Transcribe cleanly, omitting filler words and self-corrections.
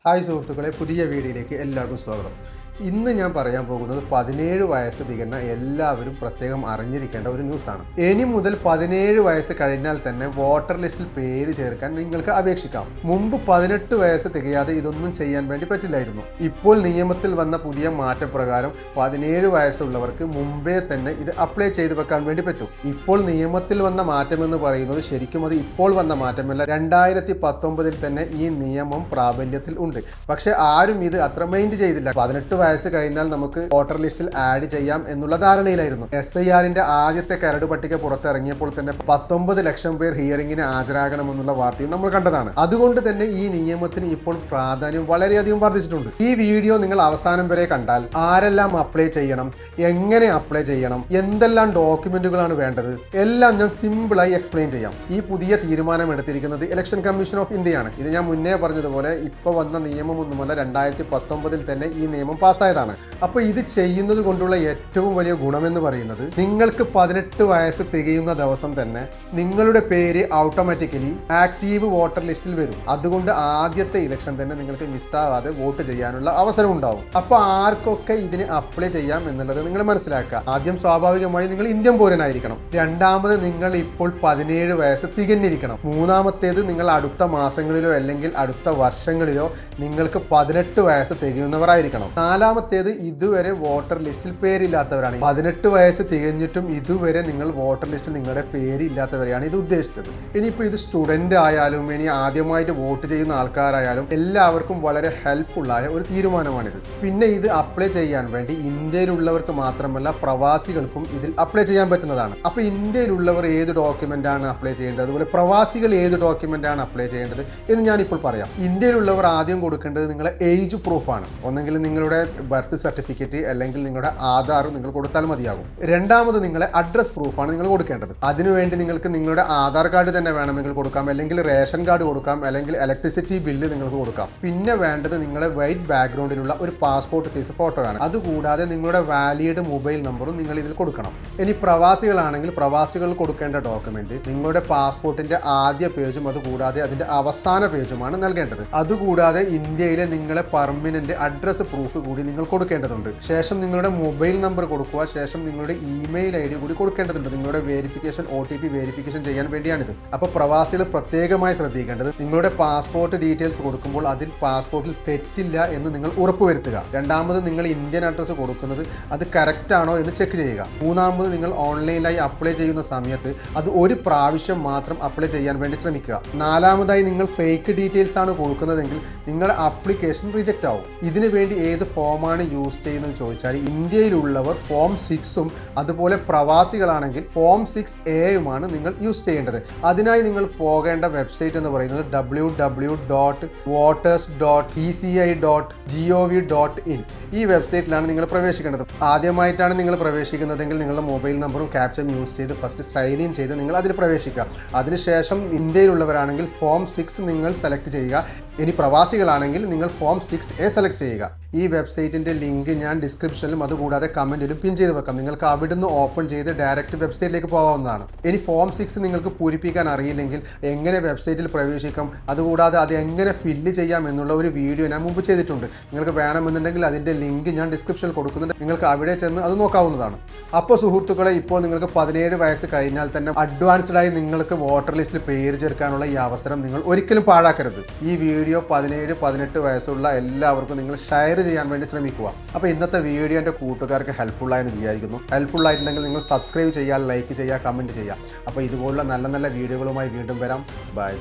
Hi സുഹൃത്തുക്കളെ, പുതിയ വീഡിയോയിലേക്ക് എല്ലാവർക്കും സ്വാഗതം. ഇന്ന് ഞാൻ പറയാൻ പോകുന്നത് 17 വയസ്സ് തികഞ്ഞ എല്ലാവരും പ്രത്യേകം അറിഞ്ഞിരിക്കേണ്ട ഒരു ന്യൂസാണ്. ഇനി മുതൽ 17 വയസ്സ് കഴിഞ്ഞാൽ തന്നെ വോട്ടർ ലിസ്റ്റിൽ പേര് ചേർക്കാൻ നിങ്ങൾക്ക് അപേക്ഷിക്കാം. മുമ്പ് 18 വയസ്സ് തികയാതെ ഇതൊന്നും ചെയ്യാൻ വേണ്ടി പറ്റില്ലായിരുന്നു. ഇപ്പോൾ നിയമത്തിൽ വന്ന പുതിയ മാറ്റപ്രകാരം 17 വയസ്സുള്ളവർക്ക് മുമ്പേ തന്നെ ഇത് അപ്ലൈ ചെയ്ത് വെക്കാൻ വേണ്ടി പറ്റും. ഇപ്പോൾ നിയമത്തിൽ വന്ന മാറ്റമെന്ന് പറയുന്നത് ശരിക്കും അത് ഇപ്പോൾ വന്ന മാറ്റമല്ല, 2019 തന്നെ ഈ നിയമം പ്രാബല്യത്തിൽ ഉണ്ട്. പക്ഷെ ആരും ഇത് അത്ര മൈൻഡ് ചെയ്തില്ല. 18 വയസ്സ് കഴിഞ്ഞാൽ നമുക്ക് വോട്ടർ ലിസ്റ്റിൽ ആഡ് ചെയ്യാം എന്നുള്ള ധാരണയിലായിരുന്നു. SIRന്റെ ആദ്യത്തെ കരട് പട്ടിക പുറത്തിറങ്ങിയപ്പോൾ തന്നെ 19 ലക്ഷം പേർ ഹിയറിംഗിന് ഹാജരാകണമെന്നുള്ള വാർത്തയും നമ്മൾ കണ്ടതാണ്. അതുകൊണ്ട് തന്നെ ഈ നിയമത്തിന് ഇപ്പോൾ പ്രാധാന്യം വളരെയധികം വർദ്ധിച്ചിട്ടുണ്ട്. ഈ വീഡിയോ നിങ്ങൾ അവസാനം വരെ കണ്ടാൽ ആരെല്ലാം അപ്ലൈ ചെയ്യണം, എങ്ങനെ അപ്ലൈ ചെയ്യണം, എന്തെല്ലാം ഡോക്യുമെന്റുകളാണ് വേണ്ടത്, എല്ലാം ഞാൻ സിമ്പിളായി എക്സ്പ്ലെയിൻ ചെയ്യാം. ഈ പുതിയ തീരുമാനം എടുത്തിരിക്കുന്നത് ഇലക്ഷൻ കമ്മീഷൻ ഓഫ് ഇന്ത്യയാണ്. ഇത് ഞാൻ മുന്നേ പറഞ്ഞതുപോലെ ഇപ്പോൾ വന്ന നിയമമൊന്നുമല്ല, 2019 തന്നെ ഈ നിയമം പാസ്സായതാണ്. അപ്പോൾ ഇത് ചെയ്യുന്നത് കൊണ്ടുള്ള ഏറ്റവും വലിയ ഗുണമെന്ന് പറയുന്നത്, നിങ്ങൾക്ക് 18 വയസ്സ് തികയുന്ന ദിവസം തന്നെ നിങ്ങളുടെ പേര് ഓട്ടോമാറ്റിക്കലി ആക്റ്റീവ് വോട്ടർ ലിസ്റ്റിൽ വരും. അതുകൊണ്ട് ആദ്യത്തെ ഇലക്ഷൻ തന്നെ നിങ്ങൾക്ക് മിസ്സാവാതെ വോട്ട് ചെയ്യാനുള്ള അവസരം ഉണ്ടാവും. അപ്പോൾ ആർക്കൊക്കെ ഇതിന് അപ്ലൈ ചെയ്യാം എന്നുള്ളത് നിങ്ങൾ മനസ്സിലാക്കുക. ആദ്യം സ്വാഭാവികമായി നിങ്ങൾ ഇന്ത്യൻ പൗരനായിരിക്കണം. രണ്ടാമത് നിങ്ങൾ ഇപ്പോൾ 17 വയസ്സ് തികഞ്ഞിരിക്കണം. മൂന്നാമത്തേത് നിങ്ങൾ അടുത്ത മാസങ്ങളിലോ അല്ലെങ്കിൽ അടുത്ത വർഷങ്ങളിലോ നിങ്ങൾക്ക് 18 വയസ്സ് തികയുന്നവരായിരിക്കണം. നാലാമത്തേത് ഇതുവരെ വോട്ടർ ലിസ്റ്റിൽ പേരില്ലാത്തവരാണ്. 18 വയസ്സ് തികഞ്ഞിട്ടും ഇതുവരെ നിങ്ങൾ വോട്ടർ ലിസ്റ്റിൽ നിങ്ങളുടെ പേരില്ലാത്തവരെയാണ് ഇത് ഉദ്ദേശിച്ചത്. ഇനിയിപ്പോൾ ഇത് സ്റ്റുഡന്റ് ആയാലും ഇനി ആദ്യമായിട്ട് വോട്ട് ചെയ്യുന്ന ആൾക്കാരായാലും എല്ലാവർക്കും വളരെ ഹെൽപ്ഫുള്ളായ ഒരു തീരുമാനമാണിത്. പിന്നെ ഇത് അപ്ലൈ ചെയ്യാൻ വേണ്ടി ഇന്ത്യയിലുള്ളവർക്ക് മാത്രമല്ല പ്രവാസികൾക്കും ഇതിൽ അപ്ലൈ ചെയ്യാൻ പറ്റുന്നതാണ്. അപ്പോൾ ഇന്ത്യയിലുള്ളവർ ഏത് ഡോക്യുമെന്റ് ആണ് അപ്ലൈ ചെയ്യേണ്ടത്, അതുപോലെ പ്രവാസികൾ ഏത് ഡോക്യുമെന്റ് ആണ് അപ്ലൈ ചെയ്യേണ്ടത് എന്ന് ഞാനിപ്പോൾ പറയാം. ഇന്ത്യയിലുള്ളവർ ആദ്യം കൊടുക്കേണ്ടത് നിങ്ങളുടെ ഏജ് പ്രൂഫാണ്. ഒന്നെങ്കിൽ നിങ്ങളുടെ ബർത്ത് സർട്ടിഫിക്കറ്റ് അല്ലെങ്കിൽ നിങ്ങളുടെ ആധാർ നിങ്ങൾ കൊടുത്താൽ മതിയാകും. രണ്ടാമത് നിങ്ങളെ അഡ്രസ് പ്രൂഫാണ് നിങ്ങൾ കൊടുക്കേണ്ടത്. അതിനുവേണ്ടി നിങ്ങൾക്ക് നിങ്ങളുടെ ആധാർ കാർഡ് തന്നെ വേണമെങ്കിൽ കൊടുക്കാം, അല്ലെങ്കിൽ റേഷൻ കാർഡ് കൊടുക്കാം, അല്ലെങ്കിൽ ഇലക്ട്രിസിറ്റി ബില്ല് നിങ്ങൾക്ക് കൊടുക്കാം. പിന്നെ വേണ്ടത് നിങ്ങളുടെ വൈറ്റ് ബാക്ക്ഗ്രൗണ്ടിലുള്ള ഒരു പാസ്പോർട്ട് സൈസ് ഫോട്ടോ ആണ്. അതുകൂടാതെ നിങ്ങളുടെ വാലിഡ് മൊബൈൽ നമ്പറും നിങ്ങൾ ഇതിൽ കൊടുക്കണം. ഇനി പ്രവാസികളാണെങ്കിൽ പ്രവാസികൾ കൊടുക്കേണ്ട ഡോക്യുമെന്റ് നിങ്ങളുടെ പാസ്പോർട്ടിന്റെ ആദ്യ പേജും അതുകൂടാതെ അതിന്റെ അവസാന പേജുമാണ് നൽകേണ്ടത്. അതുകൂടാതെ ഇന്ത്യയിലെ നിങ്ങളെ പെർമനന്റ് അഡ്രസ് പ്രൂഫ് കൂടി നിങ്ങൾ കൊടുക്കേണ്ടതുണ്ട്. ശേഷം നിങ്ങളുടെ മൊബൈൽ നമ്പർ കൊടുക്കുക. ശേഷം നിങ്ങളുടെ ഇമെയിൽ ID കൂടി കൊടുക്കേണ്ടതുണ്ട്. നിങ്ങളുടെ വെരിഫിക്കേഷൻ OTP വെരിഫിക്കേഷൻ ചെയ്യാൻ വേണ്ടിയാണിത്. അപ്പോൾ പ്രവാസികൾ പ്രത്യേകമായി ശ്രദ്ധിക്കേണ്ടത്, നിങ്ങളുടെ പാസ്പോർട്ട് ഡീറ്റെയിൽസ് കൊടുക്കുമ്പോൾ അതിൽ പാസ്പോർട്ടിൽ തെറ്റില്ല എന്ന് നിങ്ങൾ ഉറപ്പുവരുത്തുക. രണ്ടാമത് നിങ്ങൾ ഇന്ത്യൻ അഡ്രസ്സ് കൊടുക്കുന്നത് അത് കറക്റ്റ് ആണോ എന്ന് ചെക്ക് ചെയ്യുക. മൂന്നാമത് നിങ്ങൾ ഓൺലൈനായി അപ്ലൈ ചെയ്യുന്ന സമയത്ത് അത് ഒരു പ്രാവശ്യം മാത്രം അപ്ലൈ ചെയ്യാൻ വേണ്ടി ശ്രമിക്കുക. നാലാമതായി നിങ്ങൾ ഫേക്ക് ഡീറ്റെയിൽസ് ആണ് കൊടുക്കുന്നതെങ്കിൽ നിങ്ങളുടെ ആപ്ലിക്കേഷൻ റിജക്റ്റ് ആവും. ഇതിനു വേണ്ടി ഏത് ഫോമാണ് യൂസ് ചെയ്യുന്നത് ചോദിച്ചാൽ ഇന്ത്യയിലുള്ളവർ ഫോം 6ഉം അതുപോലെ പ്രവാസികളാണെങ്കിൽ ഫോം 6A നിങ്ങൾ യൂസ് ചെയ്യേണ്ടത്. അതിനായി നിങ്ങൾ പോകേണ്ട വെബ്സൈറ്റ് എന്ന് പറയുന്നത് www.voters.eci.gov.in. ഈ വെബ്സൈറ്റിലാണ് നിങ്ങൾ പ്രവേശിക്കേണ്ടത്. ആദ്യമായിട്ടാണ് നിങ്ങൾ പ്രവേശിക്കുന്നതെങ്കിൽ നിങ്ങളുടെ മൊബൈൽ നമ്പറും ക്യാപ്ചയും യൂസ് ചെയ്ത് ഫസ്റ്റ് സൈൻ ഇൻ ചെയ്ത് നിങ്ങൾ അതിൽ പ്രവേശിക്കുക. അതിനുശേഷം ഇന്ത്യയിലുള്ളവരാണെങ്കിൽ ഫോം 6 നിങ്ങൾ സെലക്ട് ചെയ്യുക. ഇനി പ്രവാസികളാണെങ്കിൽ നിങ്ങൾ ഫോം 6A സെലക്ട് ചെയ്യുക. ഈ വെബ്സൈറ്റിൻ്റെ ലിങ്ക് ഞാൻ ഡിസ്ക്രിപ്ഷനിലും അതുകൂടാതെ കമൻറ്റിലും പിൻ ചെയ്ത് വെക്കാം. നിങ്ങൾക്ക് അവിടുന്ന് ഓപ്പൺ ചെയ്ത് ഡയറക്റ്റ് വെബ്സൈറ്റിലേക്ക് പോകാവുന്നതാണ്. ഇനി ഫോം 6 നിങ്ങൾക്ക് പൂരിപ്പിക്കാൻ അറിയില്ലെങ്കിൽ എങ്ങനെ വെബ്സൈറ്റിൽ പ്രവേശിക്കാം, അതുകൂടാതെ അത് എങ്ങനെ ഫില്ല് ചെയ്യാം എന്നുള്ള ഒരു വീഡിയോ ഞാൻ മുമ്പ് ചെയ്തിട്ടുണ്ട്. നിങ്ങൾക്ക് വേണമെന്നുണ്ടെങ്കിൽ അതിൻ്റെ ലിങ്ക് ഞാൻ ഡിസ്ക്രിപ്ഷനിൽ കൊടുക്കുന്നുണ്ട്. നിങ്ങൾക്ക് അവിടെ ചെന്ന് അത് നോക്കാവുന്നതാണ്. അപ്പോൾ സുഹൃത്തുക്കളെ, ഇപ്പോൾ നിങ്ങൾക്ക് 17 വയസ്സ് കഴിഞ്ഞാൽ തന്നെ അഡ്വാൻസ്ഡായി നിങ്ങൾക്ക് വോട്ടർ ലിസ്റ്റിൽ പേര് ചേർക്കാനുള്ള ഈ അവസരം നിങ്ങൾ ഒരിക്കലും പാഴാക്കരുത്. ഈ വീഡിയോ 17-18 വയസ്സുള്ള എല്ലാവർക്കും നിങ്ങൾ ഷെയർ ചെയ്യാൻ വേണ്ടി ശ്രമിക്കുക. അപ്പോൾ ഇന്നത്തെ വീഡിയോ എൻ്റെ കൂട്ടുകാർക്ക് ഹെൽപ്ഫുള്ളായെന്ന് വിചാരിക്കുന്നു. ഹെൽപ്ഫുള്ളായിട്ടുണ്ടെങ്കിൽ നിങ്ങൾ സബ്സ്ക്രൈബ് ചെയ്യുക, ലൈക്ക് ചെയ്യുക, കമൻറ്റ് ചെയ്യുക. അപ്പോൾ ഇതുപോലുള്ള നല്ല നല്ല വീഡിയോകളുമായി വീണ്ടും വരാം. ബൈ.